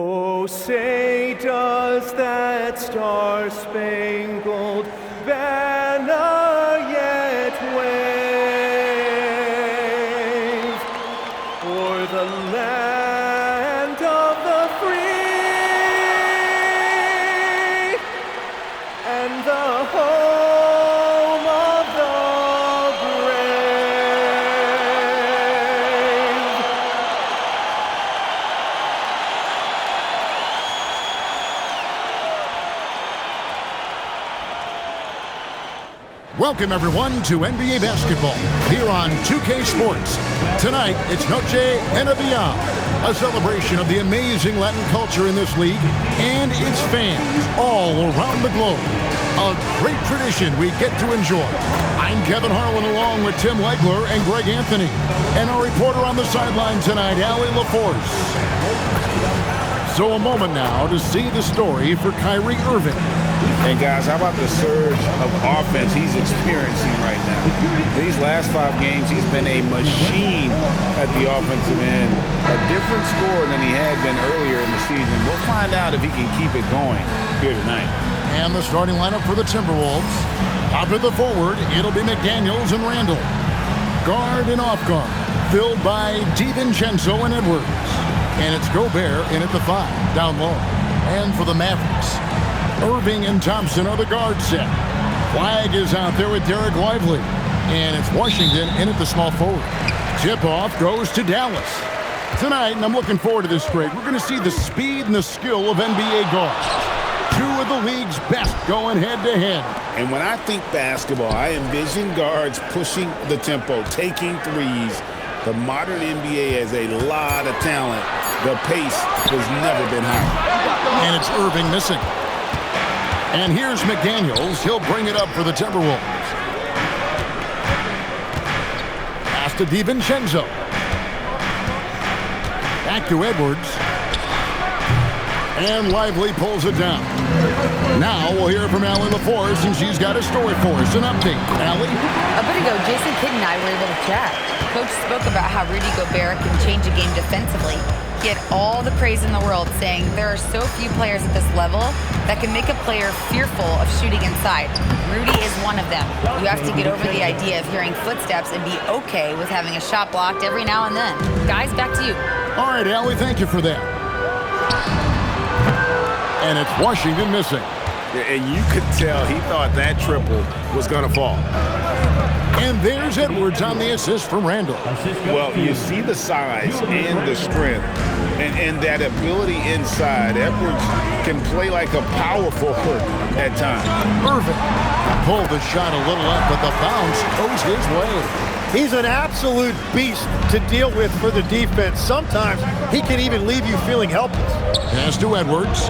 Oh, say does that star-spangled banner yet wave o'er the land of the free and the home of the Welcome, everyone, to NBA basketball here on 2K Sports. Tonight, it's Noche Enavia, a celebration of the amazing Latin culture in this league and its fans all around the globe. A great tradition we get to enjoy. I'm Kevin Harlan along with Tim Legler and Greg Anthony. And our reporter on the sideline tonight, Allie LaForce. So a moment now to see the story for Kyrie Irving. And guys, how about the surge of offense he's experiencing right now? These last 5 games, he's been a machine at the offensive end. A different score than he had been earlier in the season. We'll find out if he can keep it going here tonight. And the starting lineup for the Timberwolves. Top of the forward, it'll be McDaniels and Randall. Guard and off guard, filled by DiVincenzo and Edwards. And it's Gobert in at the 5, down low. And for the Mavericks, Irving and Thompson are the guard set. Flagg is out there with Derek Lively. And it's Washington in at the small forward. Tip-off goes to Dallas. Tonight, and I'm looking forward to this, Greg, we're going to see the speed and the skill of NBA guards. 2 of the league's best going head-to-head. And when I think basketball, I envision guards pushing the tempo, taking threes. The modern NBA has a lot of talent. The pace has never been higher. And it's Irving missing. And here's McDaniels. He'll bring it up for the Timberwolves. Pass to DiVincenzo. Back to Edwards. And Lively pulls it down. Now we'll hear from Allie LaForce, and she's got a story for us. An update. Allie? A bit ago, Jason Kidd and I were able to chat. Coach spoke about how Rudy Gobert can change a game defensively. He had all the praise in the world, saying there are so few players at this level that can make a player fearful of shooting inside. Rudy is one of them. You have to get over the idea of hearing footsteps and be okay with having a shot blocked every now and then. Guys, back to you. All right, Allie, thank you for that. And it's Washington missing. And you could tell he thought that triple was going to fall. And there's Edwards on the assist from Randall. Well, you see the size and the strength and that ability inside. Edwards can play like a power forward at times. Irving pulled the shot a little up, but the bounce goes his way. He's an absolute beast to deal with for the defense. Sometimes he can even leave you feeling helpless. Pass to Edwards.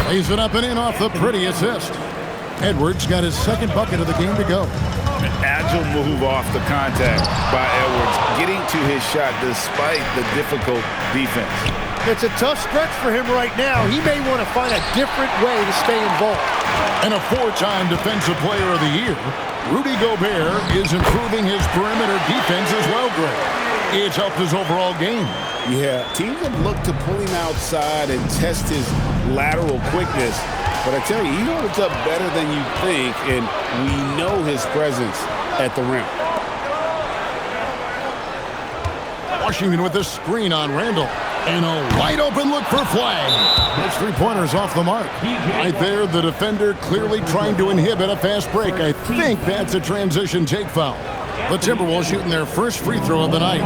Lays it up and in off the pretty assist. Edwards got his second bucket of the game to go. An agile move off the contact by Edwards, getting to his shot despite the difficult defense. It's a tough stretch for him right now. He may want to find a different way to stay involved. And a 4-time Defensive Player of the Year, Rudy Gobert is improving his perimeter defense as well, Greg. It's helped his overall game. Yeah, teams have looked to pull him outside and test his lateral quickness. But I tell you, he holds up better than you think, and we know his presence at the rim. Washington with a screen on Randall. And a wide-open look for Flagg. Those 3-pointers off the mark. Right there, the defender clearly trying to inhibit a fast break. I think that's a transition take foul. The Timberwolves shooting their first free throw of the night.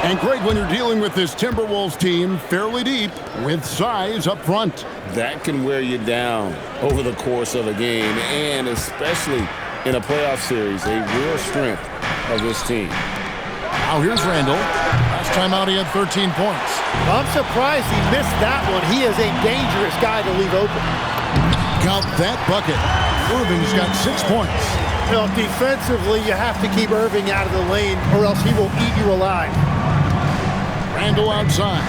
And Greg, when you're dealing with this Timberwolves team fairly deep with size up front, that can wear you down over the course of a game, and especially in a playoff series, a real strength of this team. Now here's Randall. Last time out he had 13 points. I'm surprised he missed that one. He is a dangerous guy to leave open. Count that bucket. Irving's got 6 points. You know, defensively, you have to keep Irving out of the lane or else he will eat you alive. Randall outside.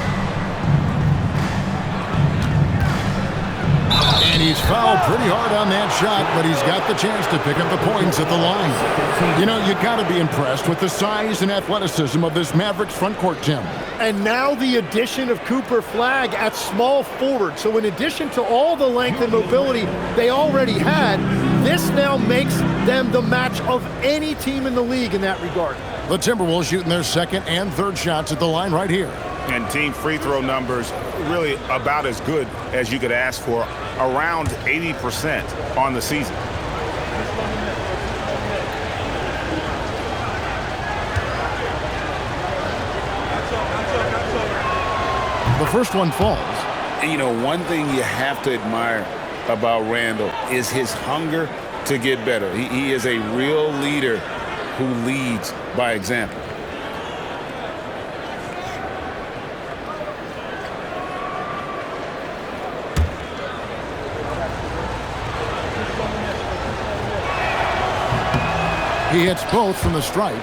And he's fouled pretty hard on that shot, but he's got the chance to pick up the points at the line. You know, you've got to be impressed with the size and athleticism of this Mavericks front court, Tim. And now the addition of Cooper Flagg at small forward. So in addition to all the length and mobility they already had, this now makes them the match of any team in the league in that regard. The Timberwolves shooting their second and third shots at the line right here. And team free throw numbers really about as good as you could ask for, around 80% on the season. The first one falls. And you know, one thing you have to admire about Randall is his hunger to get better. He is a real leader who leads by example. He hits both from the stripe.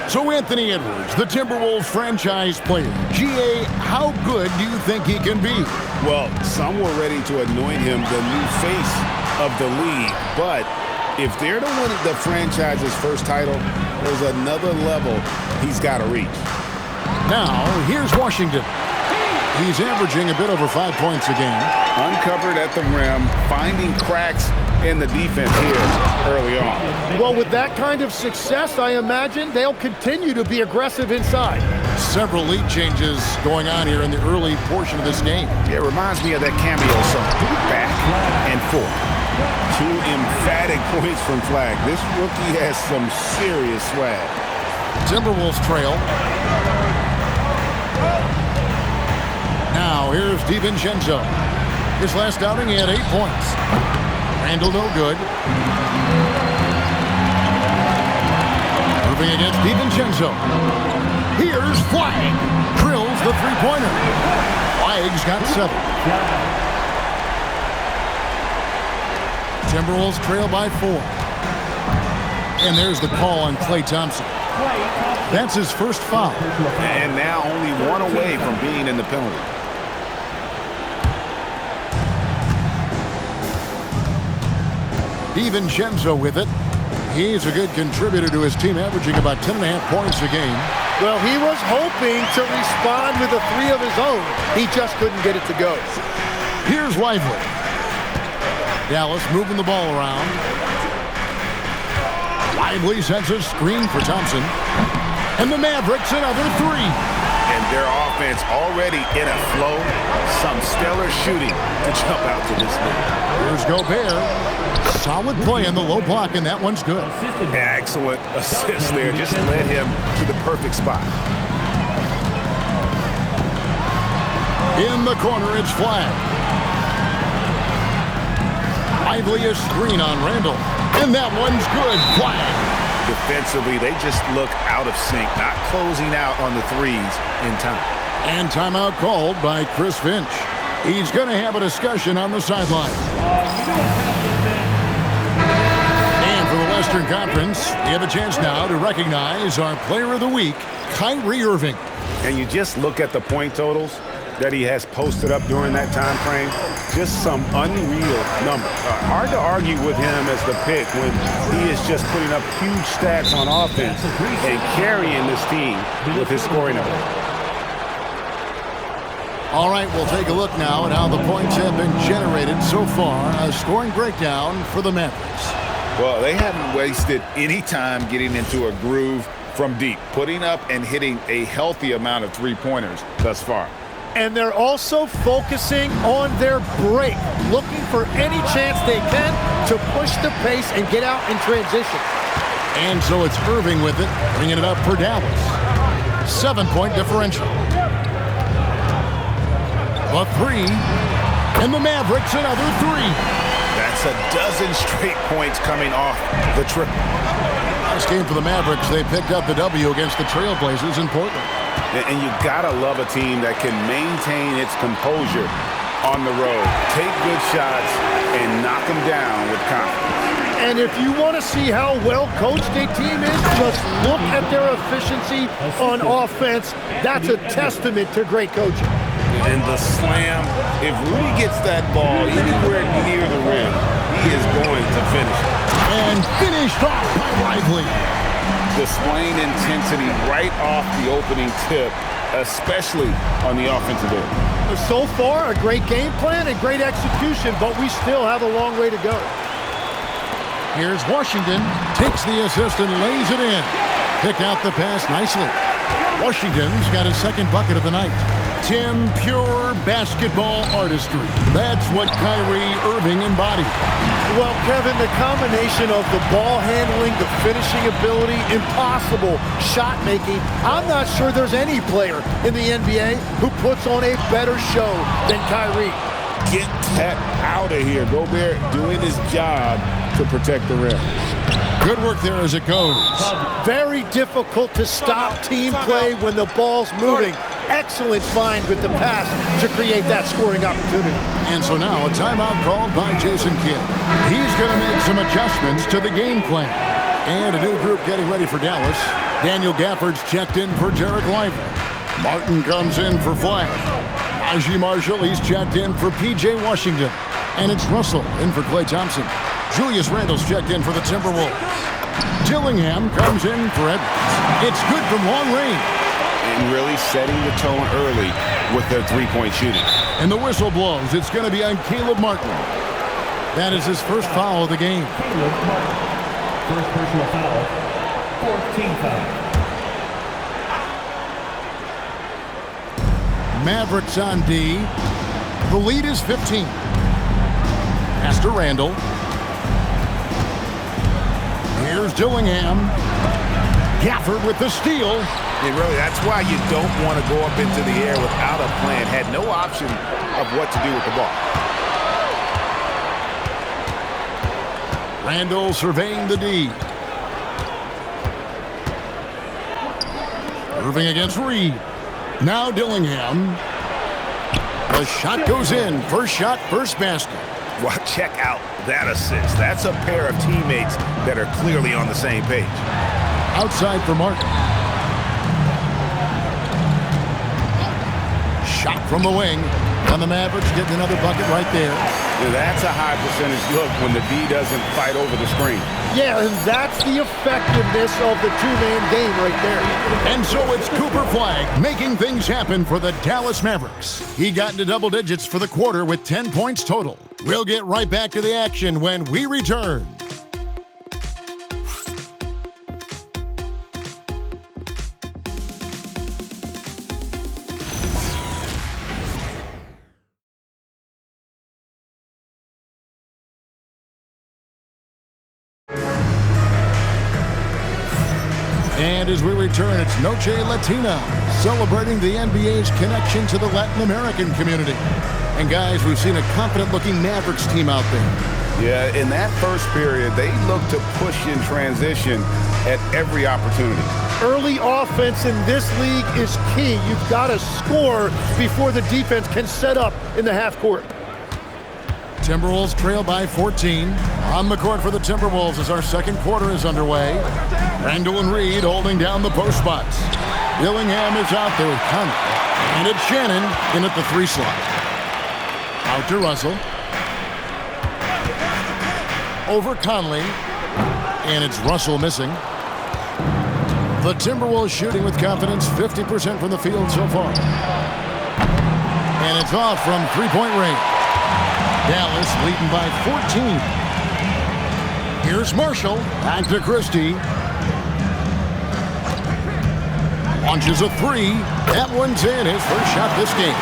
So Anthony Edwards, the Timberwolves franchise player. GA, how good do you think he can be? Well, some were ready to anoint him the new face of the league. But if they're to win the franchise's first title, there's another level he's got to reach. Now, here's Washington. He's averaging a bit over 5 points a game. Uncovered at the rim, finding cracks in the defense here early on. Well, with that kind of success, I imagine they'll continue to be aggressive inside. Several lead changes going on here in the early portion of this game. It reminds me of that cameo song, back and forth. Two emphatic points from Flagg. This rookie has some serious swag. Timberwolves trail. Now, here's DiVincenzo. His last outing, he had 8 points. Randall no good. Moving against DiVincenzo. Here's Flagg. Drills the three-pointer. Flagg's got 7. Timberwolves trail by 4. And there's the call on Klay Thompson. That's his first foul. And now only one away from being in the penalty. DiVincenzo with it. He's a good contributor to his team, averaging about 10.5 points a game. Well, he was hoping to respond with a 3 of his own. He just couldn't get it to go. Here's Lively. Dallas moving the ball around. Lively sends a screen for Thompson. And the Mavericks another 3. And their offense already in a flow. Some stellar shooting to jump out to this lead. Here's Gobert. Solid play in the low block, and that one's good. Excellent assist there. Just led him to the perfect spot. In the corner, it's Flagg. Lively a screen on Randall. And that one's good. Flagg. Defensively, they just look out of sync, not closing out on the threes in time. And timeout called by Chris Finch. He's going to have a discussion on the sideline. And for the Western Conference, we have a chance now to recognize our Player of the Week, Kyrie Irving. And you just look at the point totals that he has posted up during that time frame. Just some unreal number. Hard to argue with him as the pick when he is just putting up huge stats on offense and carrying this team with his scoring ability. All right, we'll take a look now at how the points have been generated so far. A scoring breakdown for the Mavericks. Well, they haven't wasted any time getting into a groove from deep, putting up and hitting a healthy amount of three-pointers thus far. And they're also focusing on their break, looking for any chance they can to push the pace and get out in transition. And so it's Irving with it, bringing it up for Dallas. 7-point differential. A 3, and the Mavericks another 3. That's a dozen straight points coming off the triple. Last game for the Mavericks, they picked up the W against the Trailblazers in Portland. And you gotta love a team that can maintain its composure on the road, take good shots, and knock them down with confidence. And if you want to see how well coached a team is, just look at their efficiency on offense. That's a testament to great coaching. and the slam. If Rudy gets that ball anywhere near the rim, he is going to finish it. And finished off by Lively. Displaying intensity right off the opening tip, especially on the offensive end. So far, a great game plan and great execution, but we still have a long way to go. Here's Washington, takes the assist and lays it in. Picked out the pass nicely. Washington's got his second bucket of the night. Tim, pure basketball artistry. That's what Kyrie Irving embodied. Well, Kevin, the combination of the ball handling, the finishing ability, impossible shot making. I'm not sure there's any player in the NBA who puts on a better show than Kyrie. Get that out of here. Gobert doing his job to protect the rim. Good work there as it goes. Very difficult to stop team play when the ball's moving. Excellent find with the pass to create that scoring opportunity. And so now a timeout called by Jason Kidd. He's going to make some adjustments to the game plan. And a new group getting ready for Dallas. Daniel Gafford's checked in for Derek Lively. Martin comes in for Flagg. Najee Marshall, he's checked in for P.J. Washington. And it's Russell in for Klay Thompson. Julius Randle's checked in for the Timberwolves. Dillingham comes in for Edwards. It's good from long range. And really setting the tone early with their three-point shooting. And the whistle blows. It's going to be on Caleb Martin. That is his first foul of the game. First personal foul. 14th foul. Mavericks on D. The lead is 15. Pass to Randle. Here's Dillingham. Gafford with the steal. And really, that's why you don't want to go up into the air without a plan. Had no option of what to do with the ball. Randle surveying the D. Irving against Reed. Now Dillingham. The shot goes in. First shot, first basket. Well, check out that assist. That's a pair of teammates that are clearly on the same page. Outside for Martin. Shot from the wing. And the Mavericks getting another bucket right there. Yeah, that's a high percentage look when the D doesn't fight over the screen. Yeah, and that's the effectiveness of the two-man game right there. And so it's Cooper Flagg making things happen for the Dallas Mavericks. He got into double digits for the quarter with 10 points total. We'll get right back to the action when we return. And as we return, it's Noche Latina, celebrating the NBA's connection to the Latin American community. And guys, we've seen a confident-looking Mavericks team out there. Yeah, in that first period, they looked to push in transition at every opportunity. Early offense in this league is key. You've got to score before the defense can set up in the half court. Timberwolves trail by 14. On the court for the Timberwolves as our second quarter is underway. Randle and Reed holding down the post spots. Dillingham is out there with Conley. And it's Shannon in at the 3 slot. Out to Russell. Over Conley. And it's Russell missing. The Timberwolves shooting with confidence, 50% from the field so far. And it's off from three-point range. Dallas leading by 14. Here's Marshall. Back to Christie. Launches a 3. That one's in. His first shot this game.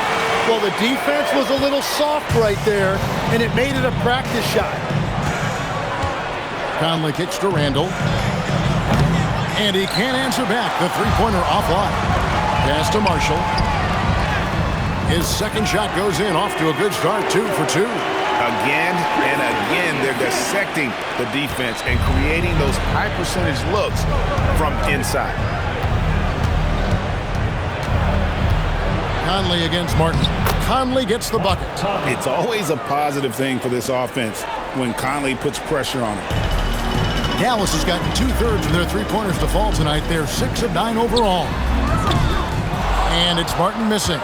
Well, the defense was a little soft right there, and it made it a practice shot. Conley kicks to Randle. And he can't answer back. The three-pointer offline. Pass to Marshall. His second shot goes in. Off to a good start. 2 for 2. Again and again, they're dissecting the defense and creating those high-percentage looks from inside. Conley against Martin. Conley gets the bucket. It's always a positive thing for this offense when Conley puts pressure on him. Dallas has gotten 2/3 of their three-pointers to fall tonight. They're 6 of 9 overall. And it's Martin missing.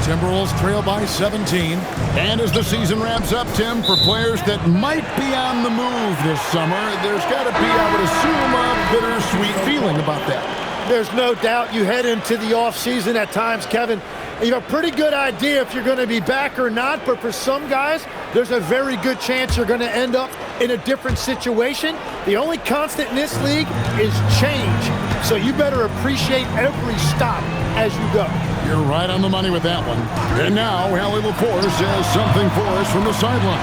Timberwolves trail by 17. And as the season wraps up, Tim, for players that might be on the move this summer, there's got to be, I would assume, a bittersweet feeling about that. There's no doubt you head into the offseason at times, Kevin. You have a pretty good idea if you're going to be back or not, but for some guys, there's a very good chance you're going to end up in a different situation. The only constant in this league is change, so you better appreciate every stop as you go. You're right on the money with that one. And now, Hallie LaForce has something for us from the sideline.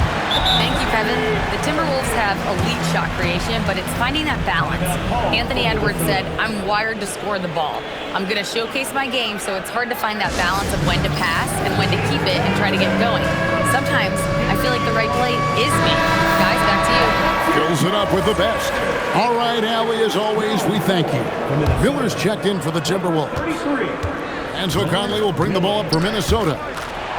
Thank you, Kevin. The Timberwolves have elite shot creation, but it's finding that balance. Anthony Edwards said, "I'm wired to score the ball. I'm going to showcase my game, so it's hard to find that balance of when to pass and when to keep it and try to get going. Sometimes I feel like the right play is me." Guys, back to you. Fills it up with the best. All right, Hallie, as always, we thank you. Miller's checked in for the Timberwolves. Enzo Conley will bring the ball up for Minnesota,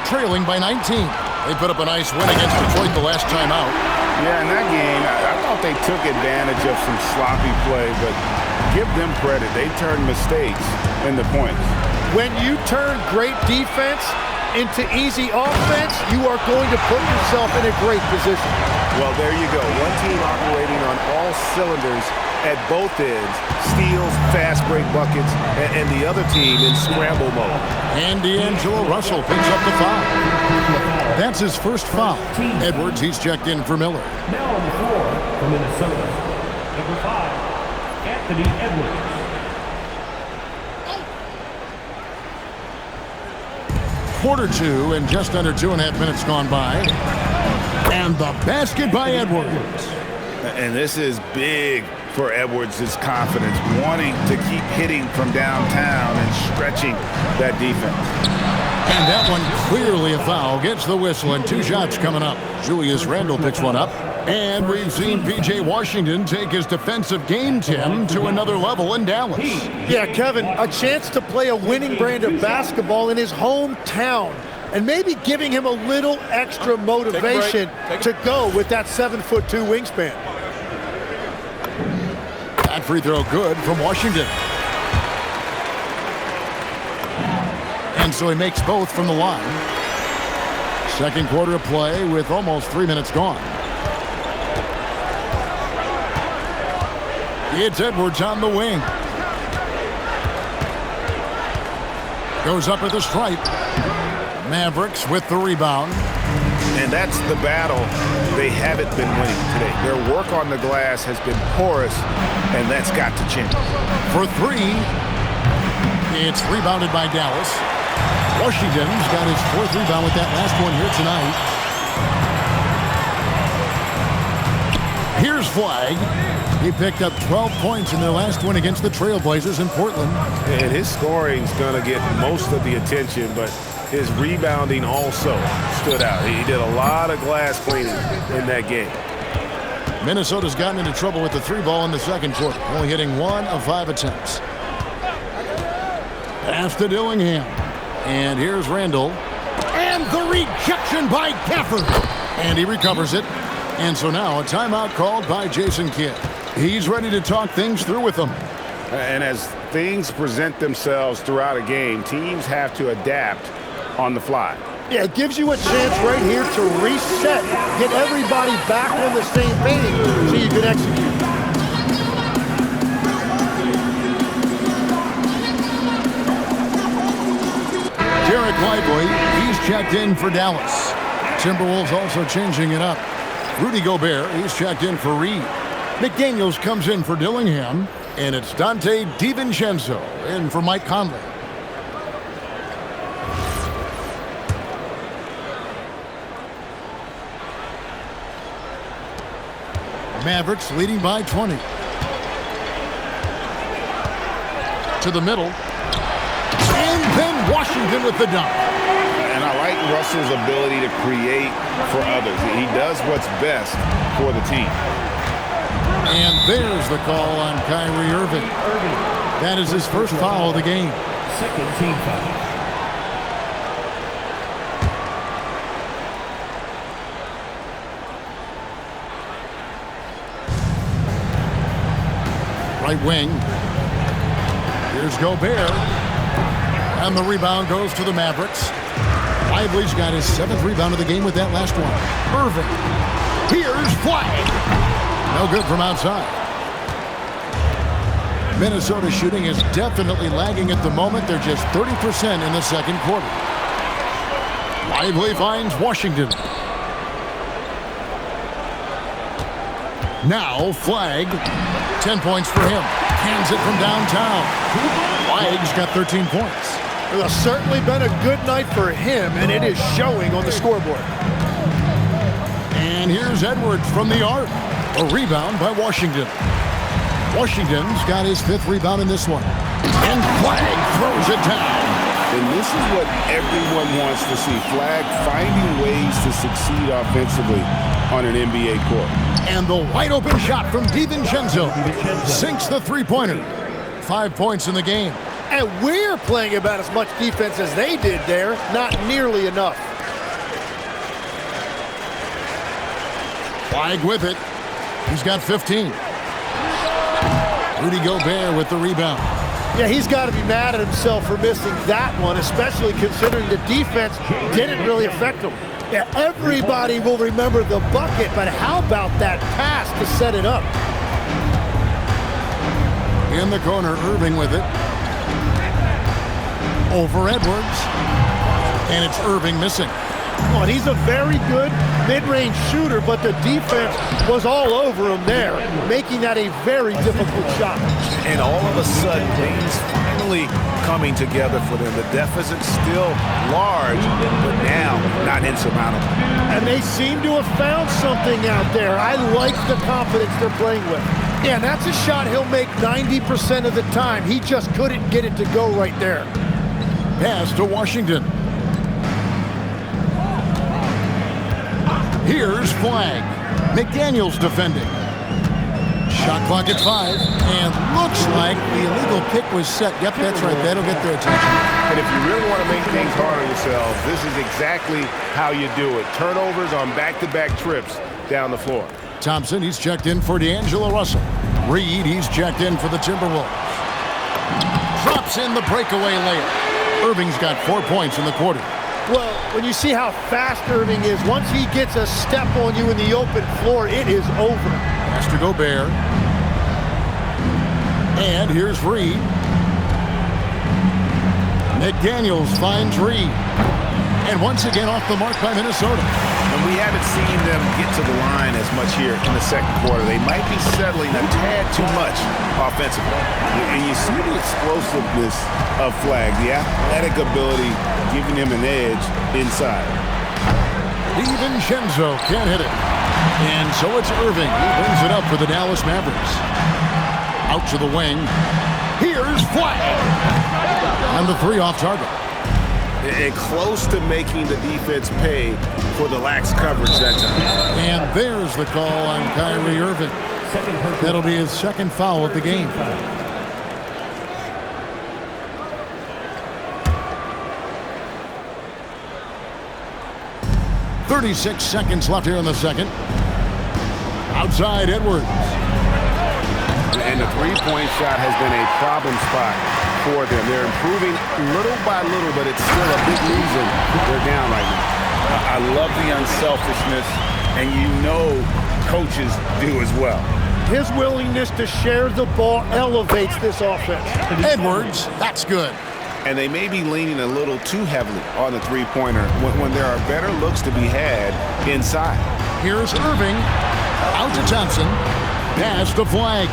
trailing by 19. They put up a nice win against Detroit the last time out. Yeah, in that game, I thought they took advantage of some sloppy play, but give them credit. They turned mistakes into points. When you turn great defense into easy offense, you are going to put yourself in a great position. Well, there you go. One team operating on all cylinders at both ends, steals, fast break buckets, and the other team in scramble mode. And D'Angelo Russell picks up the foul. That's his first foul. Edwards, he's checked in for Miller. Now on the floor for Minnesota, number 5, Anthony Edwards. Quarter 2 and just under 2.5 minutes gone by. And the basket by Edwards. And this is big for Edwards' confidence, wanting to keep hitting from downtown and stretching that defense. And that one clearly a foul. Gets the whistle and 2 shots coming up. Julius Randle picks one up. And we've seen P.J. Washington take his defensive game, Tim, to another level in Dallas. Yeah, Kevin, a chance to play a winning brand of basketball in his hometown. And maybe giving him a little extra motivation to go with that 7'2" wingspan. That free throw good from Washington. And so he makes both from the line. Second quarter of play with almost 3 minutes gone. It's Edwards on the wing. Goes up with a stripe. Mavericks with the rebound. And that's the battle they haven't been winning today. Their work on the glass has been porous, and that's got to change. For 3, it's rebounded by Dallas. Washington's got his 4th rebound with that last one here tonight. Here's Flagg. He picked up 12 points in their last win against the Trailblazers in Portland. And his scoring's going to get most of the attention, but his rebounding also stood out. He did a lot of glass cleaning in that game. Minnesota's gotten into trouble with the 3 ball in the second quarter, only hitting 1 of 5 attempts. Pass to Dillingham. And here's Randle. And the rejection by Gafford. And he recovers it. And so now a timeout called by Jason Kidd. He's ready to talk things through with them. And as things present themselves throughout a game, teams have to adapt on the fly. Yeah, it gives you a chance right here to reset, get everybody back on the same page so you can execute. Jarek Lively, he's checked in for Dallas. Timberwolves also changing it up. Rudy Gobert, he's checked in for Reed. McDaniels comes in for Dillingham, and it's Dante DiVincenzo in for Mike Conley. Mavericks leading by 20. To the middle. And then Washington with the dunk. And I like Russell's ability to create for others. He does what's best for the team. And there's the call on Kyrie Irving. That is his first foul of the game. Second team foul. Right wing. Here's Gobert. And the rebound goes to the Mavericks. Lively's got his 7th rebound of the game with that last one. Irving. Here's Flagg. No good from outside. Minnesota shooting is definitely lagging at the moment. They're just 30% in the second quarter. Lively finds Washington. Now Flagg. 10 points for him. Hands it from downtown. Flagg's got 13 points. It has certainly been a good night for him, and it is showing on the scoreboard. And here's Edwards from the arc. A rebound by Washington. Washington's got his 5th rebound in this one. And Flagg throws it down. And this is what everyone wants to see. Flagg finding ways to succeed offensively on an NBA court. And the wide open shot from DiVincenzo sinks the three-pointer. 5 points in the game. And we're playing about as much defense as they did there. Not nearly enough. Flagg with it. He's got 15. Rudy Gobert with the rebound. Yeah, he's got to be mad at himself for missing that one, especially considering the defense didn't really affect him. Yeah, everybody will remember the bucket, but how about that pass to set it up? In the corner, Irving with it. Over Edwards. And it's Irving missing. Oh, and he's a very good mid-range shooter, but the defense was all over him there, making that a very difficult shot. And all of a sudden, things finally coming together for them. The deficit's still large, but now not insurmountable. And they seem to have found something out there. I like the confidence they're playing with. Yeah, that's a shot he'll make 90% of the time. He just couldn't get it to go right there. Pass to Washington. Here's Flagg. McDaniels defending. Shot clock at 5, and looks like the illegal pick was set. Yep, that's right. That'll get their attention. And if you really want to make things hard on yourself, this is exactly how you do it. Turnovers on back-to-back trips down the floor. Thompson, he's checked in for D'Angelo Russell. Reed, he's checked in for the Timberwolves. Drops in the breakaway layup. Irving's got 4 points in the quarter. Well, when you see how fast Irving is, once he gets a step on you in the open floor, it is over. Pass to Gobert. And here's Reed. McDaniels finds Reed. And once again off the mark by Minnesota. And we haven't seen them get to the line as much here in the second quarter. They might be settling a tad too much offensively. And you see the explosiveness of Flagg, the athletic ability giving him an edge inside. DiVincenzo can't hit it. And so it's Irving. He brings it up for the Dallas Mavericks. Out to the wing. Here's Flagg. And the 3 off target. And close to making the defense pay for the lax coverage that time. And there's the call on Kyrie Irving. That'll be his 2nd foul of the game. .36 seconds left here in the second. Outside Edwards. And the three-point shot has been a problem spot for them. They're improving little by little, but it's still a big reason they're down right now. I love the unselfishness, and you know coaches do as well. His willingness to share the ball elevates this offense. Edwards, that's good. And they may be leaning a little too heavily on the three-pointer when there are better looks to be had inside. Here's Irving. Out to Thompson. Pass to Flagg.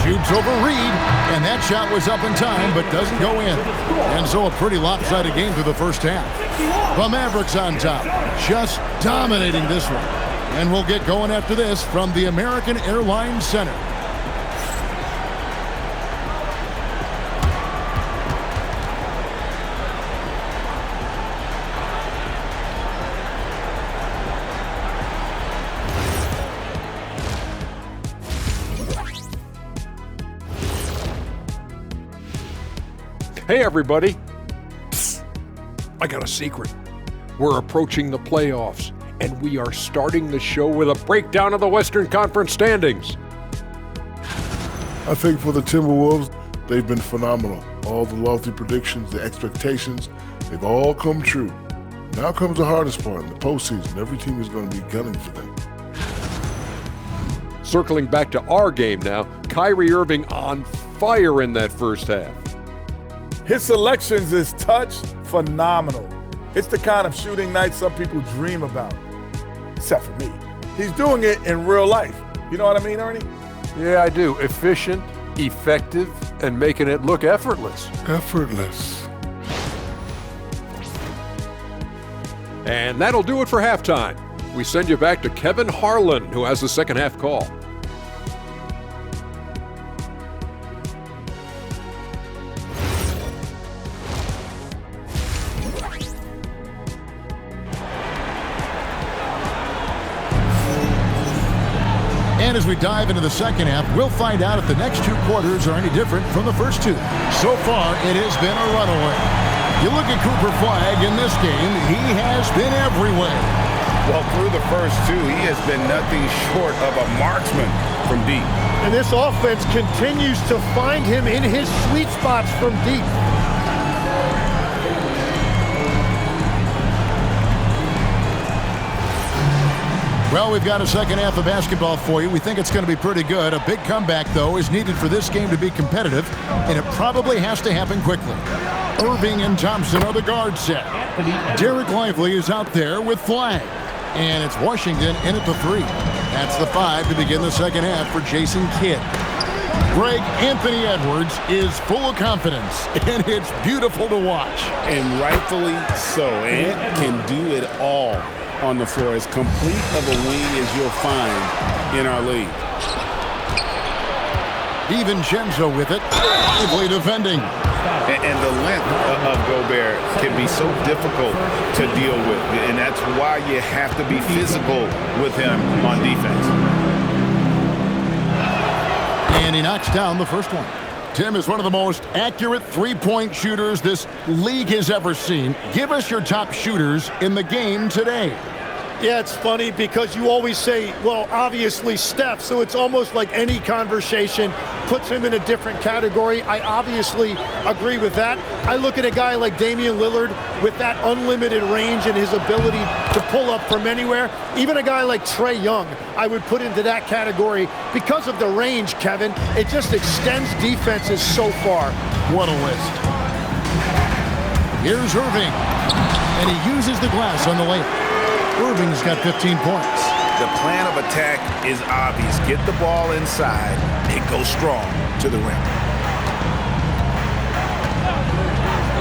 Shoots over Reed, and that shot was up in time, but doesn't go in. And so a pretty lopsided game through the first half. The Mavericks on top, just dominating this one. And we'll get going after this from the American Airlines Center. Hey, everybody. Psst. I got a secret. We're approaching the playoffs, and we are starting the show with a breakdown of the Western Conference standings. I think for the Timberwolves, they've been phenomenal. All the lofty predictions, the expectations, they've all come true. Now comes the hardest part in the postseason. Every team is going to be gunning for them. Circling back to our game now, Kyrie Irving on fire in that first half. His selections is touch phenomenal. It's the kind of shooting night some people dream about, except for me. He's doing it in real life. You know what I mean, Ernie? Yeah, I do. Efficient, effective, and making it look effortless. Effortless. And that'll do it for halftime. We send you back to Kevin Harlan, who has the second half call. And as we dive into the second half, we'll find out if the next two quarters are any different from the first two. So far, it has been a runaway. You look at Cooper Flagg in this game, he has been everywhere. Well, through the first two, he has been nothing short of a marksman from deep. And this offense continues to find him in his sweet spots from deep. Well, we've got a second half of basketball for you. We think it's going to be pretty good. A big comeback, though, is needed for this game to be competitive, and it probably has to happen quickly. Irving and Thompson are the guard set. Derek Lively is out there with Flagg. And it's Washington in at the 3. That's the 5 to begin the second half for Jason Kidd. Greg Anthony Edwards is full of confidence, and it's beautiful to watch. And rightfully so. Ant can do it all on the floor. As complete of a wing as you'll find in our league. DiVincenzo with it. Lively defending. And the length of Gobert can be so difficult to deal with. And that's why you have to be physical with him on defense. And he knocks down the first one. Tim is one of the most accurate three-point shooters this league has ever seen. Give us your top shooters in the game today. Yeah, it's funny because you always say, well, obviously Steph, so it's almost like any conversation puts him in a different category. I obviously agree with that. I look at a guy like Damian Lillard with that unlimited range and his ability to pull up from anywhere. Even a guy like Trae Young, I would put into that category because of the range, Kevin. It just extends defenses so far. What a list. Here's Irving, and he uses the glass on the layup. Irving's got 15 points. The plan of attack is obvious. Get the ball inside and go strong to the rim.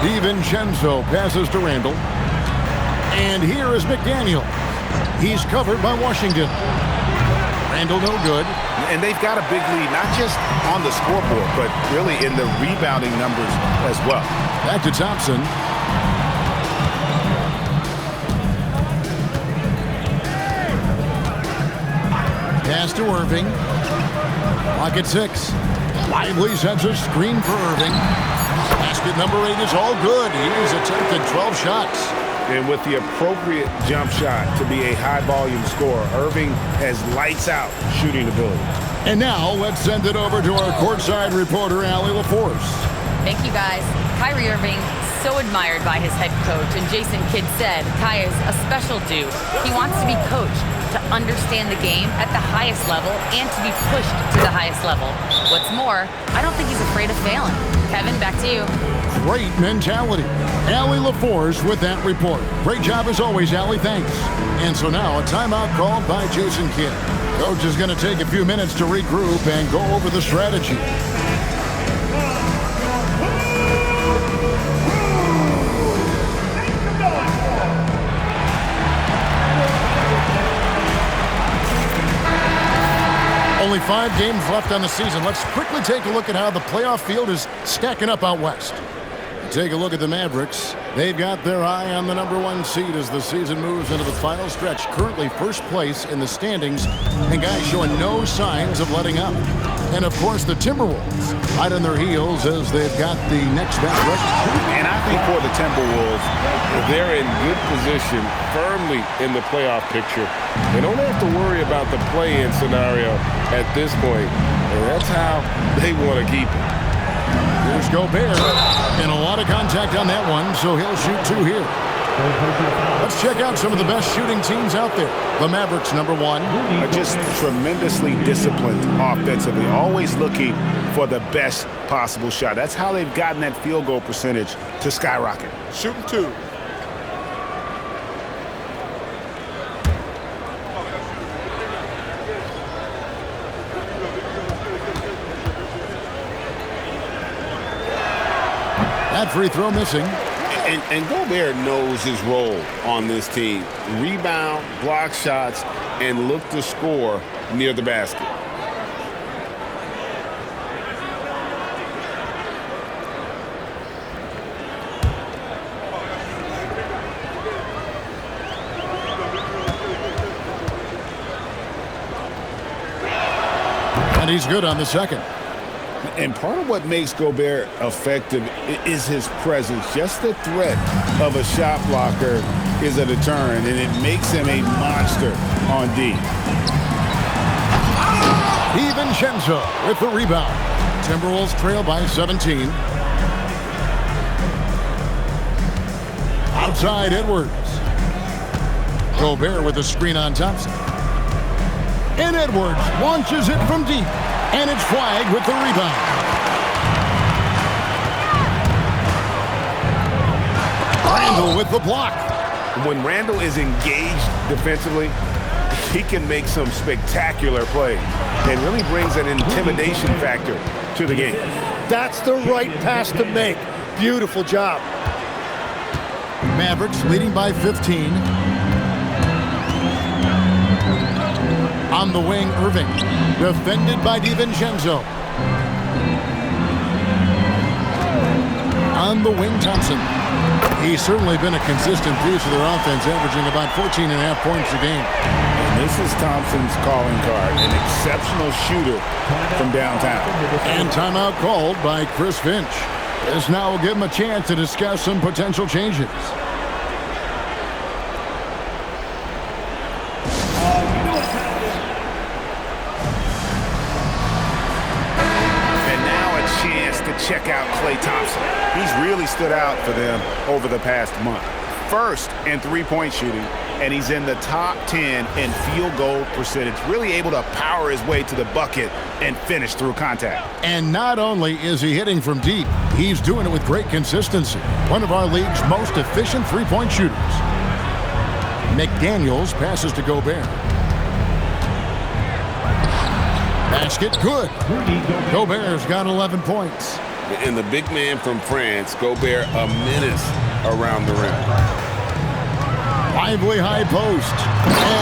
DiVincenzo passes to Randall. And here is McDaniel. He's covered by Washington. Randall no good. And they've got a big lead, not just on the scoreboard, but really in the rebounding numbers as well. Back to Thompson. Pass to Irving. Clock at 6. Lively sends a screen for Irving. Basket number 8 is all good. He's attempted 12 shots. And with the appropriate jump shot to be a high-volume scorer, Irving has lights-out shooting ability. And now let's send it over to our courtside reporter, Allie LaForce. Thank you, guys. Kyrie Irving, so admired by his head coach. And Jason Kidd said, Kai is a special dude. He wants to be coached, to understand the game at the highest level and to be pushed to the highest level. What's more, I don't think he's afraid of failing. Kevin, back to you. Great mentality. Allie LaForce with that report. Great job as always, Allie. Thanks. And so now a timeout called by Jason Kidd. Coach is going to take a few minutes to regroup and go over the strategy. Only 5 games left on the season. Let's quickly take a look at how the playoff field is stacking up out west. Take a look at the Mavericks. They've got their eye on the number 1 seed as the season moves into the final stretch. Currently first place in the standings, and guys showing no signs of letting up. And of course the Timberwolves right on their heels as they've got the next best record. And I think for the Timberwolves, they're in good position, firmly in the playoff picture. They don't have to worry about the play-in scenario at this point. And that's how they want to keep it. Here's Gobert. And a lot of contact on that one, so he'll shoot 2 here. Let's check out some of the best shooting teams out there. The Mavericks, number 1. Are just tremendously disciplined offensively, always looking for the best possible shot. That's how they've gotten that field goal percentage to skyrocket. Shooting 2. That free throw missing. And Gobert knows his role on this team. Rebound, block shots, and look to score near the basket. And he's good on the second. And part of what makes Gobert effective is his presence. Just the threat of a shot blocker is a deterrent, and it makes him a monster on D. DiVincenzo with the rebound. Timberwolves trail by 17. Outside Edwards. Gobert with the screen on Thompson. And Edwards launches it from deep. And it's Flagg with the rebound. Randle with the block. When Randle is engaged defensively, he can make some spectacular plays and really brings an intimidation factor to the game. That's the right pass to make. Beautiful job. Mavericks leading by 15. On the wing, Irving. Defended by DiVincenzo. On the wing, Thompson. He's certainly been a consistent piece of their offense, averaging about 14.5 points a game. And this is Thompson's calling card, an exceptional shooter from downtown. And timeout called by Chris Finch. This now will give him a chance to discuss some potential changes. Check out Klay Thompson. He's really stood out for them over the past month. First in three-point shooting, and he's in the top 10 in field goal percentage, really able to power his way to the bucket and finish through contact. And not only is he hitting from deep, he's doing it with great consistency. One of our league's most efficient three-point shooters. McDaniels passes to Gobert. Basket good. Gobert's got 11 points. And the big man from France, Gobert, a menace around the rim. Lively high post.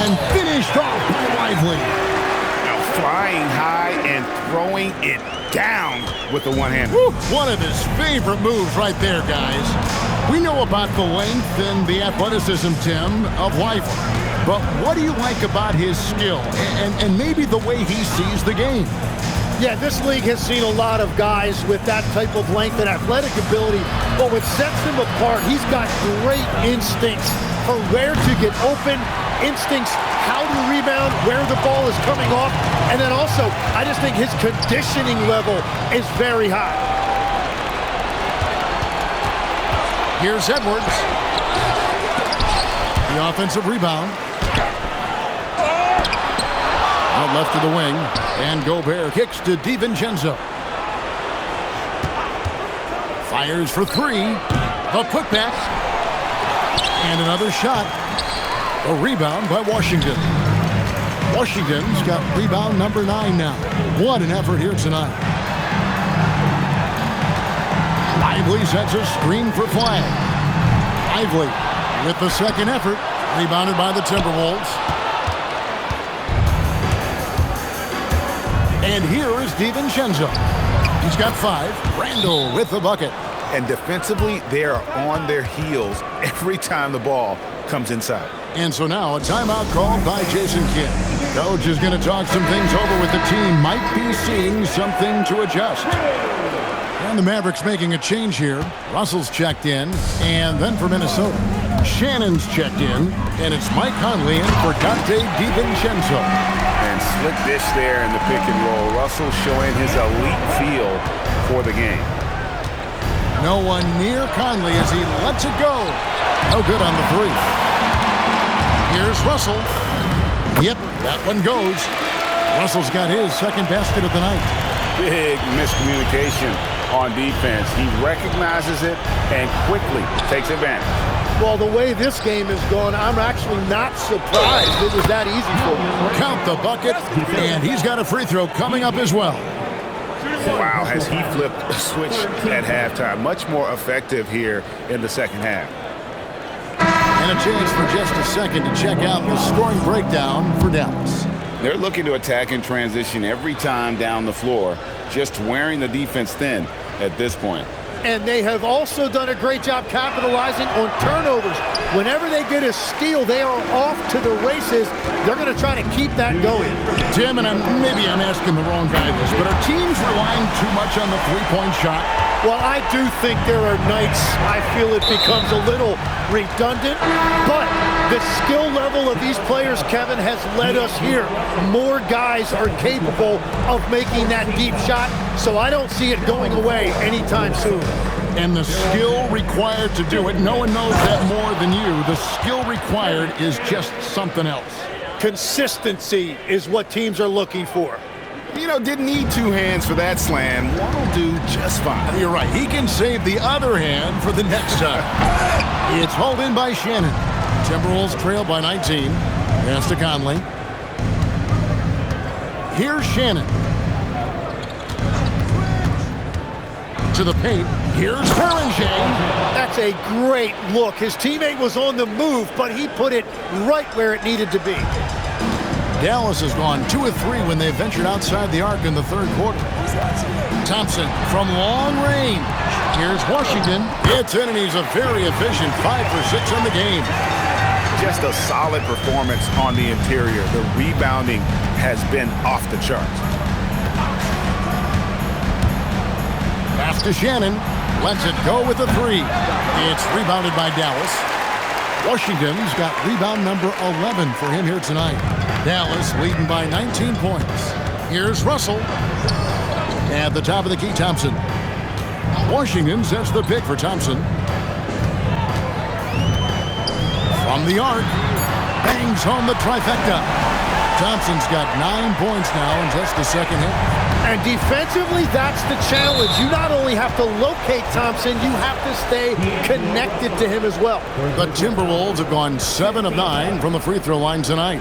And finished off by Lively. Now flying high and throwing it down with the one-hander. One of his favorite moves right there, guys. We know about the length and the athleticism, Tim, of Lively. But what do you like about his skill and maybe the way he sees the game? Yeah, this league has seen a lot of guys with that type of length and athletic ability, but what sets him apart, he's got great instincts for where to get open, instincts how to rebound, where the ball is coming off, and then also, I just think his conditioning level is very high. Here's Edwards. The offensive rebound. Out left of the wing, and Gobert kicks to DiVincenzo. Fires for three. The putback. And another shot. A rebound by Washington. Washington's got rebound number 9 now. What an effort here tonight. Lively sets a screen for Flagg. Lively with the second effort. Rebounded by the Timberwolves. And here is DiVincenzo. He's got 5. Randle with the bucket. And defensively, they are on their heels every time the ball comes inside. And so now a timeout called by Jason Kidd. Coach is going to talk some things over with the team. Might be seeing something to adjust. And the Mavericks making a change here. Russell's checked in. And then for Minnesota, Shannon's checked in. And it's Mike Conley in for Dante DiVincenzo. And slick dish there in the pick and roll. Russell showing his elite feel for the game. No one near Conley as he lets it go. No good on the three. Here's Russell. Yep, that one goes. Russell's got his second basket of the night. Big miscommunication on defense. He recognizes it and quickly takes advantage. Well, the way this game has gone, I'm actually not surprised it was that easy for him. Count the bucket, and he's got a free throw coming up as well. Wow, has he flipped a switch at halftime. Much more effective here in the second half. And a chance for just a second to check out the scoring breakdown for Dallas. They're looking to attack in transition every time down the floor, just wearing the defense thin at this point. And they have also done a great job capitalizing on turnovers. Whenever they get a steal, they are off to the races. They're going to try to keep that going. Tim, and maybe I'm asking the wrong guy this, but are teams relying too much on the three-point shot? Well, I do think there are nights I feel it becomes a little redundant, but the skill level of these players, Kevin, has led us here. More guys are capable of making that deep shot, so I don't see it going away anytime soon. And the skill required to do it, no one knows that more than you. The skill required is just something else. Consistency is what teams are looking for. You know, didn't need two hands for that slam. One will do just fine. You're right. He can save the other hand for the next time. It's hauled in by Shannon. Timberwolves trail by 19. Pass to Conley. Here's Shannon. To the paint. Here's Herrington. That's a great look. His teammate was on the move, but he put it right where it needed to be. Dallas has gone 2 of 3 when they ventured outside the arc in the third quarter. Thompson from long range. Here's Washington. It's in, and he's a very efficient 5 for 6 in the game. Just a solid performance on the interior. The rebounding has been off the charts. Pass to Shannon. Lets it go with a 3. It's rebounded by Dallas. Washington's got rebound number 11 for him here tonight. Dallas leading by 19 points. Here's Russell. At the top of the key, Thompson. Washington sets the pick for Thompson. From the arc. Bangs home the trifecta. Thompson's got 9 points now in just the second hit. And defensively, that's the challenge. You not only have to locate Thompson, you have to stay connected to him as well. The Timberwolves have gone 7 of 9 from the free throw line tonight.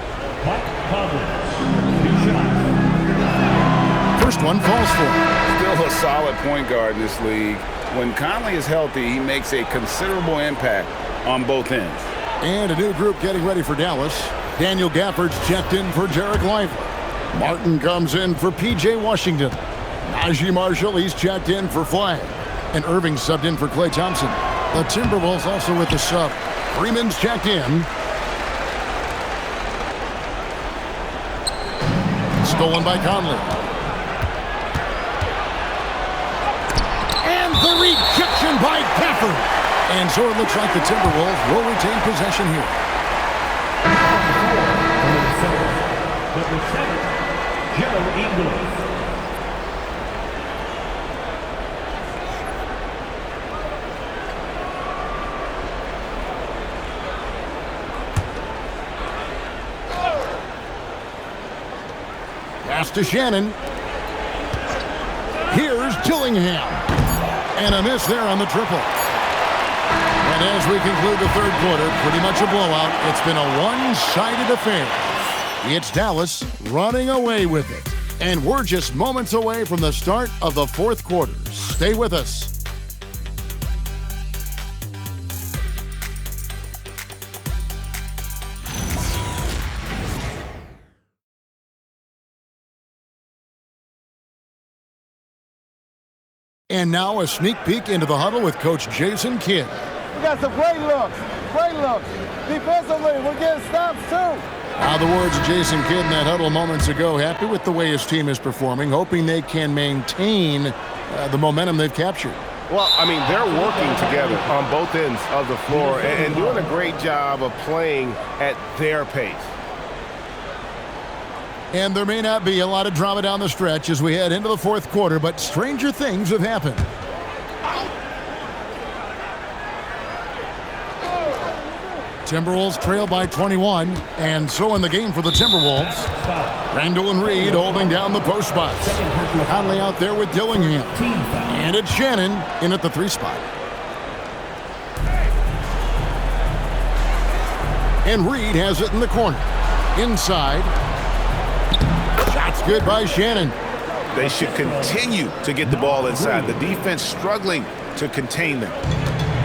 First one falls for him. Still a solid point guard in this league. When Conley is healthy, he makes a considerable impact on both ends. And a new group getting ready for Dallas. Daniel Gafford's checked in for Derek Lively. Martin comes in for P.J. Washington. Najee Marshall, he's checked in for Flagg. And Irving subbed in for Klay Thompson. The Timberwolves also with the sub. Freeman's checked in. Stolen by Conley. And the rejection by Gafford. And so it looks like the Timberwolves will retain possession here. Number 7, Joe Ingles. Pass to Shannon. Here's Dillingham. And a miss there on the triple. And as we conclude the third quarter, pretty much a blowout. It's been a one-sided affair. It's Dallas running away with it. And we're just moments away from the start of the fourth quarter. Stay with us. And now a sneak peek into the huddle with Coach Jason Kidd. We got some great looks. Great looks. Defensively, we're getting stops too. Now the words of Jason Kidd in that huddle moments ago. Happy with the way his team is performing, hoping they can maintain the momentum they've captured. Well, I mean, they're working together on both ends of the floor and doing a great job of playing at their pace. And there may not be a lot of drama down the stretch as we head into the fourth quarter, but stranger things have happened. Timberwolves trail by 21, and so in the game for the Timberwolves. Randall and Reed holding down the post spots. Conley out there with Dillingham. And it's Shannon in at the 3 spot. And Reed has it in the corner. Inside. Shots good by Shannon. They should continue to get the ball inside. The defense struggling to contain them.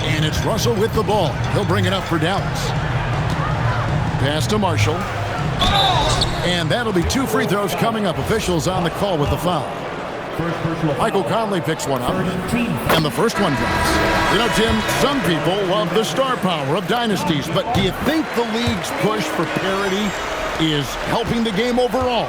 And it's Russell with the ball. He'll bring it up for Dallas. Pass to Marshall. And that'll be 2 free throws coming up. Officials on the call with the foul. Michael Conley picks one up. And the first one drops. You know, Tim, some people love the star power of dynasties, but do you think the league's push for parity is helping the game overall?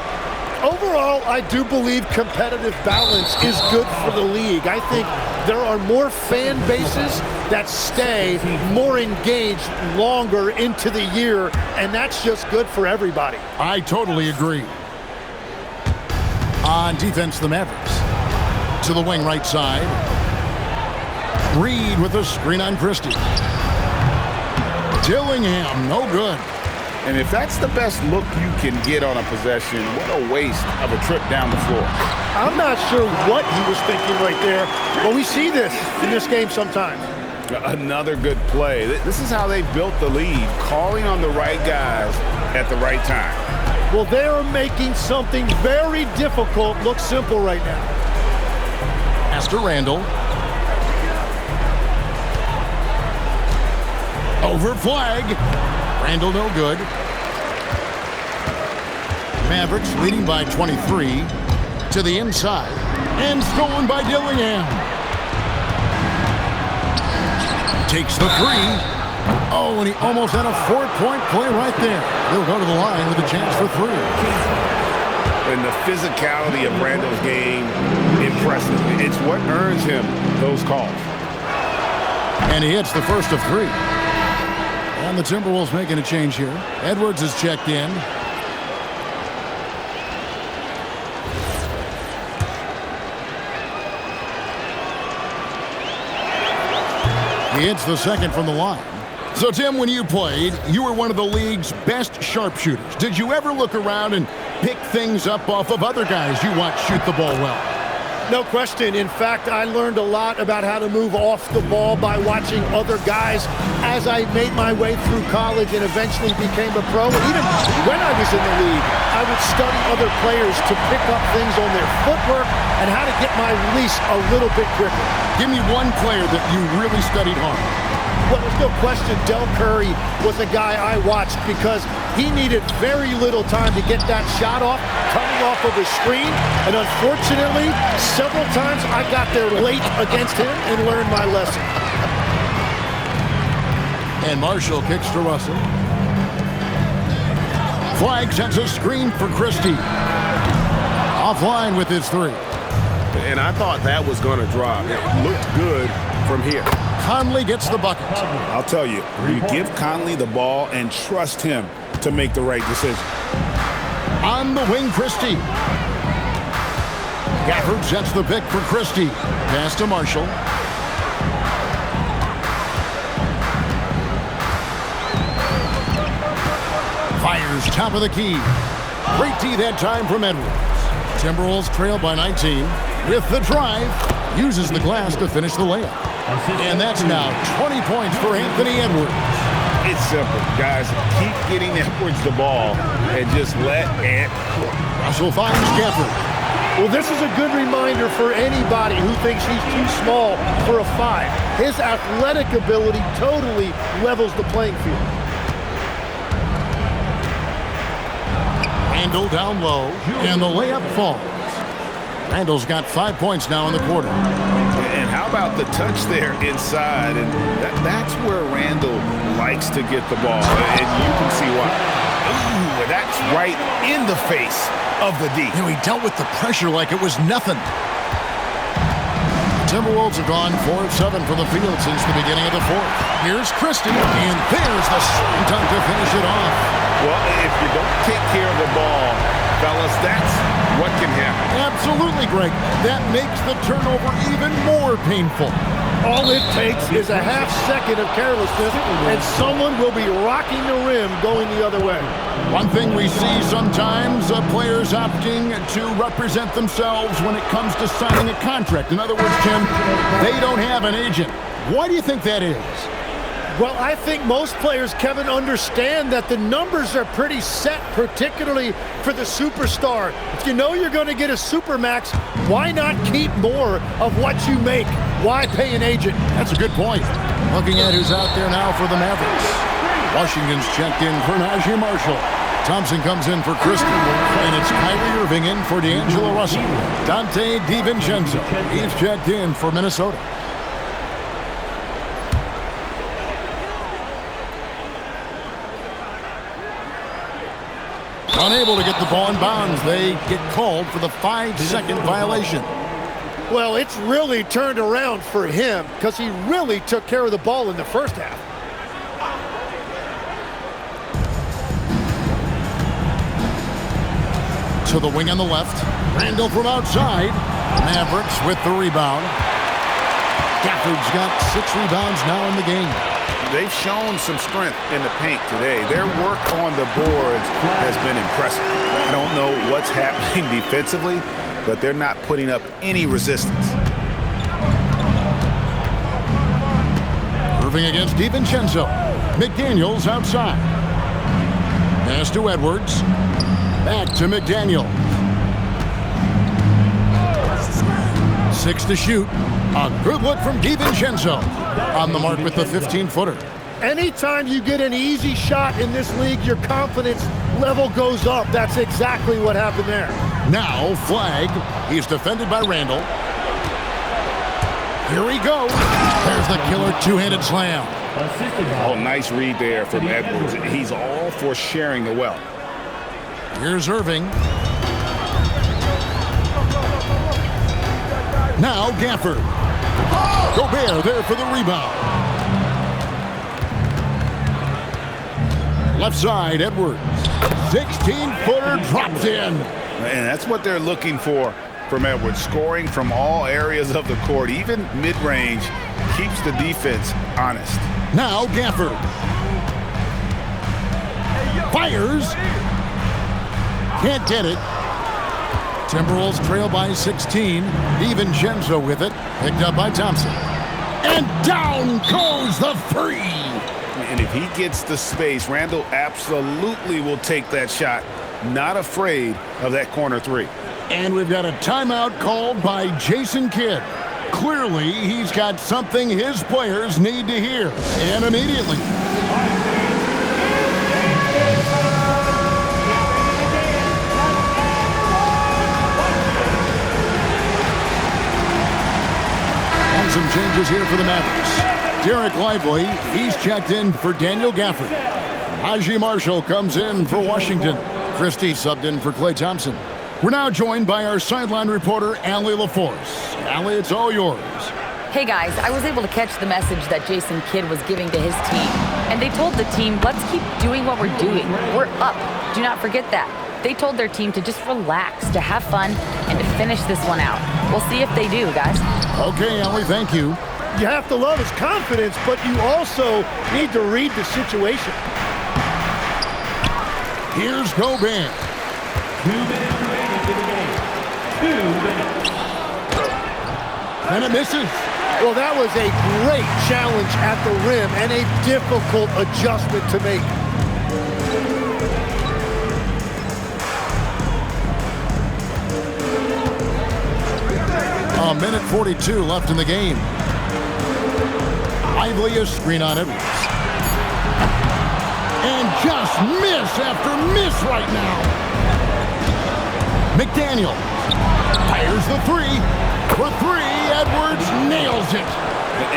Overall, I do believe competitive balance is good for the league. I think there are more fan bases that stay more engaged longer into the year, and that's just good for everybody. I totally agree. On defense, the Mavericks. To the wing right side. Reed with a screen on Christie. Dillingham, no good. And if that's the best look you can get on a possession, what a waste of a trip down the floor. I'm not sure what he was thinking right there, but we see this in this game sometimes. Another good play. This is how they built the lead, calling on the right guys at the right time. Well, they are making something very difficult look simple right now. Pass to Randall. Over Flagg. Randall no good. Mavericks leading by 23 to the inside. And stolen by Dillingham. Takes the 3. Oh, and he almost had a 4-point play right there. He'll go to the line with a chance for 3. And the physicality of Randall's game, impressive. It's what earns him those calls. And he hits the first of 3. And the Timberwolves making a change here. Edwards is checked in. He hits the second from the line. So, Tim, when you played, you were one of the league's best sharpshooters. Did you ever look around and pick things up off of other guys you watch shoot the ball well? No question. In fact, I learned a lot about how to move off the ball by watching other guys as I made my way through college and eventually became a pro. And even when I was in the league, I would study other players to pick up things on their footwork and how to get my release a little bit quicker. Give me one player that you really studied hard. Well, there's no question Del Curry was a guy I watched because he needed very little time to get that shot off, coming off of a screen. And unfortunately, several times I got there late against him and learned my lesson. And Marshall kicks to Russell. Flagg sets a screen for Christie. Offline with his 3. And I thought that was going to drop. It looked good from here. Conley gets the bucket. I'll tell you, you give Conley the ball and trust him to make the right decision. On the wing, Christie. Gafford sets the pick for Christie. Pass to Marshall. Fires top of the key. Great D that time from Edwards. Timberwolves trail by 19 with the drive. Uses the glass to finish the layup. And that's now 20 points for Anthony Edwards. It's simple, guys. Keep getting Edwards the ball and just let Ant cook. Russell finds Gafford. Well, this is a good reminder for anybody who thinks he's too small for a 5. His athletic ability totally levels the playing field. Randall down low, and the layup falls. Randall's got 5 points now in the quarter. And how about the touch there inside? And that's where Randall likes to get the ball, and you can see why. Ooh, that's right in the face of the D. You know, he dealt with the pressure like it was nothing. The Timberwolves have gone 4 of 7 from the field since the beginning of the 4th. Here's Christie, and there's the time to finish it off. Well, if you don't take care of the ball, fellas, that's what can happen. Absolutely, Greg. That makes the turnover even more painful. All it takes is a half second of carelessness, and someone will be rocking the rim going the other way. One thing we see sometimes, players opting to represent themselves when it comes to signing a contract. In other words, Tim, they don't have an agent. Why do you think that is? Well, I think most players, Kevin, understand that the numbers are pretty set, particularly for the superstar. If you know you're going to get a supermax, why not keep more of what you make? Why pay an agent? That's a good point. Looking at who's out there now for the Mavericks. Washington's checked in for Najee Marshall. Thompson comes in for Christie. And it's Kyrie Irving in for D'Angelo Russell. Dante DiVincenzo, he's checked in for Minnesota. Unable to get the ball in bounds. They get called for the 5-second violation. Well, it's really turned around for him because he really took care of the ball in the first half. To the wing on the left. Randall from outside. Mavericks with the rebound. Gafford's got 6 rebounds now in the game. They've shown some strength in the paint today. Their work on the boards has been impressive. I don't know what's happening defensively, but they're not putting up any resistance. Irving against DiVincenzo. McDaniels outside. Pass to Edwards. Back to McDaniel. 6 to shoot. A good look from DiVincenzo. On the mark with the 15-footer. Anytime you get an easy shot in this league, your confidence level goes up. That's exactly what happened there. Now Flagg. He's defended by Randall. Here he goes. There's the killer two-handed slam. Oh, nice read there from Edwards. He's all for sharing the wealth. Here's Irving. Now Gafford. Gobert there for the rebound. Left side, Edwards. 16-footer drops in. And that's what they're looking for from Edwards. Scoring from all areas of the court, even mid-range, keeps the defense honest. Now Gafford. Fires. Can't get it. Timberwolves trail by 16. DiVincenzo with it. Picked up by Thompson. And down goes the three. And if he gets the space, Randall absolutely will take that shot. Not afraid of that corner three. And we've got a timeout called by Jason Kidd. Clearly, he's got something his players need to hear. And immediately. Some changes here for the Mavericks. Derek Lively, he's checked in for Daniel Gafford. Najee Marshall comes in for Washington. Christie subbed in for Klay Thompson. We're now joined by our sideline reporter, Allie LaForce. Allie, it's all yours. Hey guys, I was able to catch the message that Jason Kidd was giving to his team. And they told the team, let's keep doing what we're doing. We're up. Do not forget that. They told their team to just relax, to have fun, and to finish this one out. We'll see if they do, guys. Okay, Allie, thank you. You have to love his confidence, but you also need to read the situation. Here's Gobert. 2 minutes remaining in the game. 2 minutes. And it misses. Well, that was a great challenge at the rim and a difficult adjustment to make. A minute 42 left in the game. Lively a screen on Edwards. And just miss after miss right now. McDaniel fires the three. For three, Edwards nails it.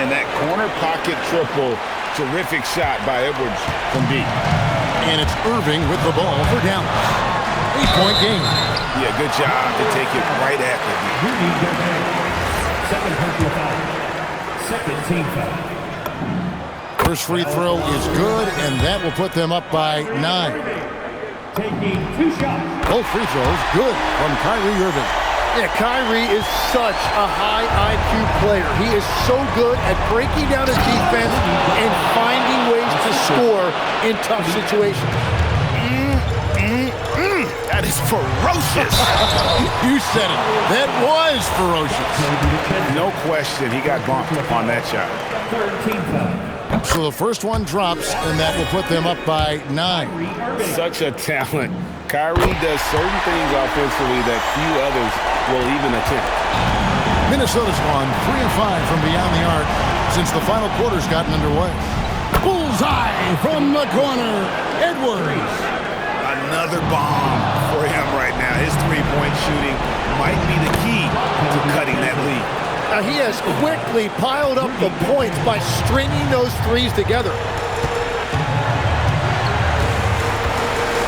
And that corner pocket triple, terrific shot by Edwards from deep. And it's Irving with the ball for Dallas. 8-point game. Yeah, good job to take it right at the deep. Second personal foul. Second team foul. First free throw is good, and that will put them up by 9. Taking 2 shots. Both free throws good from Kyrie Irving. Yeah, Kyrie is such a high IQ player. He is so good at breaking down his defense and finding ways to score in tough situations. That is ferocious. You said it. That was ferocious. No question, he got bumped on that shot. So the first one drops, and that will put them up by 9. Such a talent. Kyrie does certain things offensively that few others will even attempt. Minnesota's gone 3 of 5 from beyond the arc since the final quarter's gotten underway. Bullseye from the corner. Edwards. Another bomb for him right now. His three-point shooting might be the key to cutting that lead. Now he has quickly piled up the points by stringing those threes together.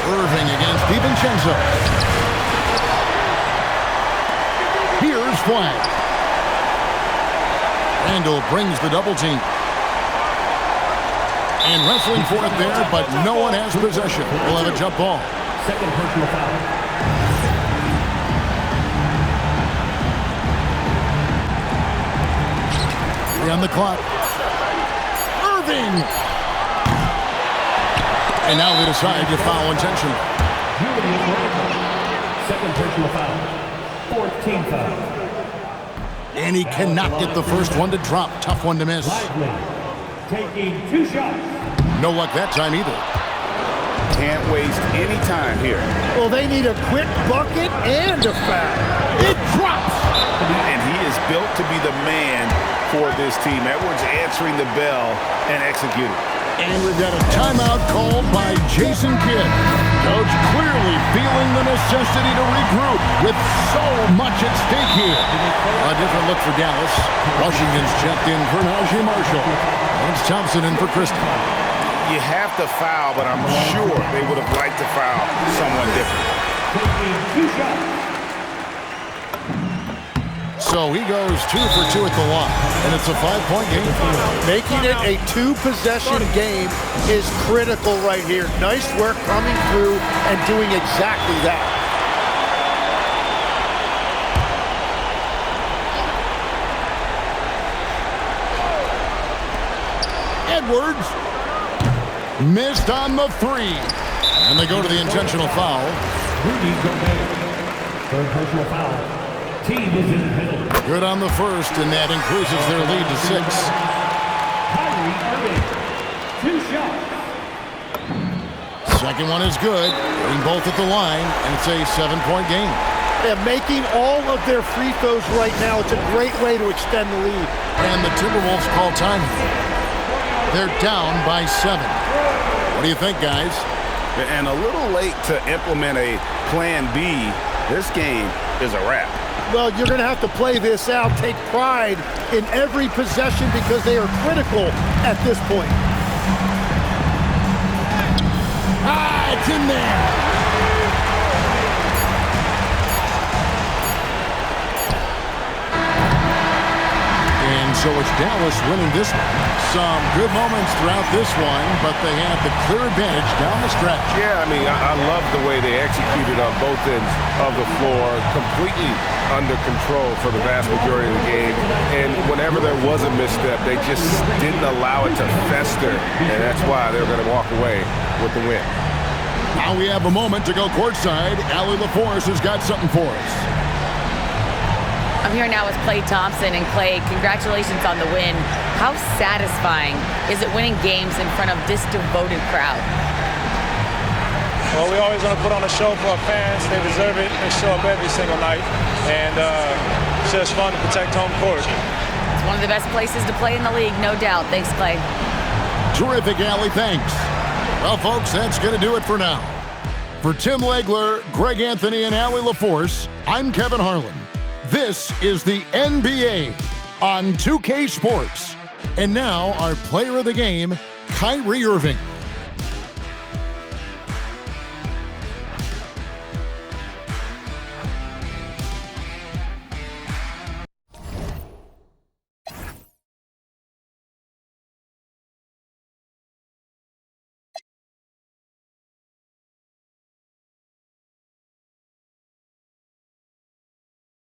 Irving against DiVincenzo. Here's Flagg. Randall brings the double team. And wrestling for it there, but no one has possession. We'll have a jump ball. Second personal foul. On the clock. Irving! And now they decide to foul intentionally. Second personal foul. Fourth team foul. And he cannot get the first one to drop. Tough one to miss. Taking 2 shots. No luck that time either. Can't waste any time here. Well, they need a quick bucket and a foul. It drops! And he is built to be the man for this team. Edwards answering the bell and executing. And we've got a timeout called by Jason Kidd. Coach clearly feeling the necessity to regroup with so much at stake here. A different look for Dallas. Washington's checked in for Najee Marshall. It's Thompson in for Christie. You have to foul, but I'm sure they would have liked to foul someone different. Taking 2 shots. So he goes 2 for 2 at the line, and it's a 5-point game. Making it a 2-possession game is critical right here. Nice work coming through and doing exactly that. Edwards missed on the 3. And they go to the intentional foul. Rudy Gobert. Third personal foul. Team is in the penalty. Good on the first, and that increases their lead to 6. Kyrie Irving. 2 shots. Second one is good. Getting both at the line, and it's a 7-point game. They're making all of their free throws right now. It's a great way to extend the lead. And the Timberwolves call time. They're down by 7. What do you think, guys? And a little late to implement a plan B. This game is a wrap. Well, you're going to have to play this out, take pride in every possession because they are critical at this point. It's in there. And so it's Dallas winning this one. Some good moments throughout this one, but they had the clear advantage down the stretch. Yeah, I mean, I love the way they executed on both ends of the floor, completely under control for the vast majority of the game. And whenever there was a misstep, they just didn't allow it to fester, and that's why they're going to walk away with the win. Now we have a moment to go courtside. Allie LaForce has got something for us. I'm here now with Klay Thompson. And Klay, congratulations on the win. How satisfying is it winning games in front of this devoted crowd? Well, we always want to put on a show for our fans. They deserve it. They show up every single night. And it's just fun to protect home court. It's one of the best places to play in the league, no doubt. Thanks, Klay. Terrific, Allie. Thanks. Well, folks, that's going to do it for now. For Tim Legler, Greg Anthony, and Allie LaForce, I'm Kevin Harlan. This is the NBA on 2K Sports. And now our player of the game, Kyrie Irving.